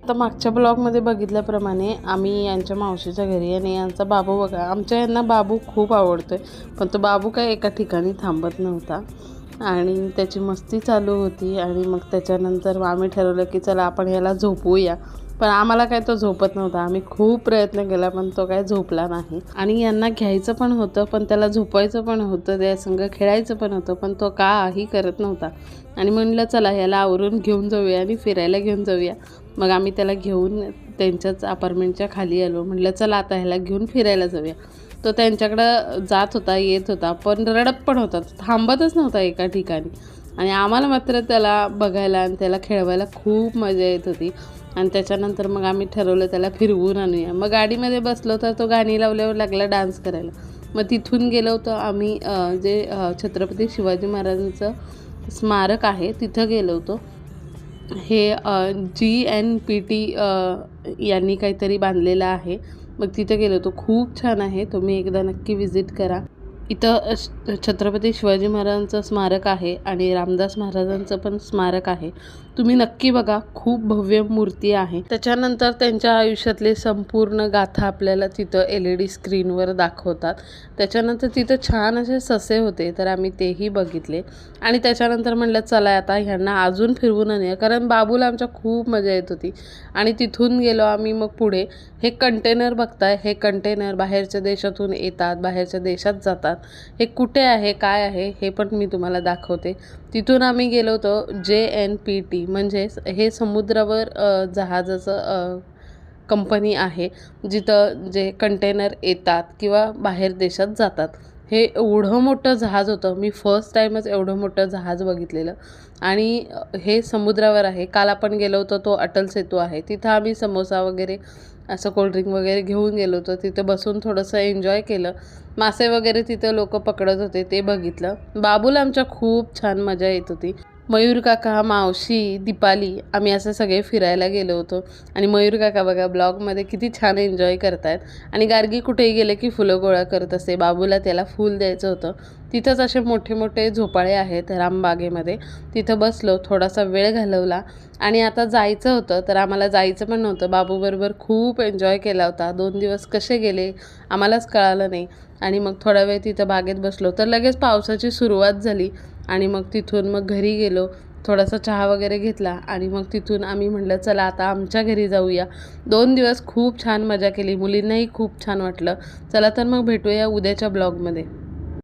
आता मागच्या ब्लॉगमध्ये बघितल्याप्रमाणे आम्ही यांच्या मावशीच्या घरी आणि यांचा बाबू बघा, आमच्या यांना बाबू खूप आवडतोय, पण तो बाबू काय एका ठिकाणी थांबत नव्हता आणि त्याची मस्ती चालू होती. आणि मग त्याच्यानंतर आम्ही ठरवलं की चला आपण याला झोपवूया, पण आम्हाला काय तो झोपत नव्हता. आम्ही खूप प्रयत्न केला पण तो काय झोपला नाही. आणि यांना घ्यायचं पण होतं, पण त्याला झोपायचं पण होतं, त्यासंग खेळायचं पण होतं, पण तो काही करत नव्हता. आणि म्हणलं चला ह्याला आवरून घेऊन जाऊया आणि फिरायला घेऊन जाऊया. मग आम्ही त्याला घेऊन त्यांच्याच अपार्टमेंटच्या खाली आलो. म्हटलं चला आता ह्याला घेऊन फिरायला जाऊया. तो त्यांच्याकडं जात होता, येत होता, पण रडत पण होता, थांबतच नव्हता एका ठिकाणी. आणि आम्हाला मात्र त्याला बघायला आणि त्याला खेळवायला खूप मजा येत होती. आणि त्याच्यानंतर मग आम्ही ठरवलं त्याला फिरवून आणूया. मग गाडीमध्ये बसलो तर तो गाणी लावल्यावर लागला डान्स करायला. मग तिथून गेलो होतो आम्ही जे छत्रपती शिवाजी महाराजांचं स्मारक आहे तिथं गेलो होतो. हे GNPT यांनी काहीतरी बांधलेलं आहे. मग तिथं गेलो होतो. खूप छान आहे, तुम्ही एकदा नक्की विजिट करा. इथं छत्रपती शिवाजी महाराजांचं स्मारक आहे आणि रामदास महाराजांचं पण स्मारक आहे. तुम्ही नक्की बघा, खूप भव्य मूर्ती आहे. त्याच्यानंतर त्यांच्या आयुष्यातले संपूर्ण गाथा आपल्याला तिथं LED स्क्रीनवर दाखवतात. त्याच्यानंतर तिथं छान असे ससे होते, तर आम्ही तेही बघितले. आणि त्याच्यानंतर म्हटलं चला आता ह्यांना अजून फिरवून आणूया, कारण बाबूला आमच्या खूप मजा येत होती. आणि तिथून गेलो आम्ही मग पुढे. हे कंटेनर बघताय, हे कंटेनर बाहेरच्या देशातून येतात, बाहेरच्या देशात जातात. हे कुठे आहे, काय आहे, हे पण मी तुम्हाला दाखवते. तिथून आम्ही गेलो होतो JNPT, म्हणजेच हे समुद्रावर जहाजाचं कंपनी आहे, जिथं जे कंटेनर येतात किंवा बाहेर देशात जातात. हे एवढं मोठं जहाज होतं, मी फर्स्ट टाईमच एवढं मोठं जहाज बघितलेलं. आणि हे समुद्रावर आहे. काल आपण गेलो होतो तो अटल सेतू आहे, तिथं आम्ही समोसा वगैरे असं कोल्ड्रिंक वगैरे घेऊन गेलो होतो. तिथं बसून थोडंसं एन्जॉय केलं. मासे वगैरे तिथं लोक पकडत होते ते बघितलं. बाबूला आमच्या खूप छान मजा येत होती. मयूर काका, मावशी, दीपाली, आम्ही असं सगळे फिरायला गेलो होतो. आणि मयूर काका बघा ब्लॉगमध्ये किती छान एन्जॉय करतायत. आणि गार्गी कुठेही गेले की फुलं गोळा करत असते. बाबूला त्याला फूल द्यायचं होतं. तिथंच असे मोठे मोठे झोपाळे आहेत रामबागेमध्ये. तिथं बसलो, थोडासा वेळ घालवला. आणि आता जायचं होतं, तर आम्हाला जायचं पण नव्हतं. बाबूबरोबर खूप एन्जॉय केला होता. 2 दिवस कसे गेले आम्हालाच कळालं नाही. आणि मग थोडा वेळ तिथं बागेत बसलो, तर लगेच पावसाची सुरुवात झाली. आणि मग तिथून मग घरी गेलो, थोडासा चहा वगैरे घेतला. आणि मग तिथून आम्ही म्हटलं चला आता आमच्या घरी जाऊया. 2 दिवस खूप छान मजा केली, मुलींनाही खूप छान वाटलं. चला तर मग भेटूया उद्याच्या ब्लॉगमध्ये.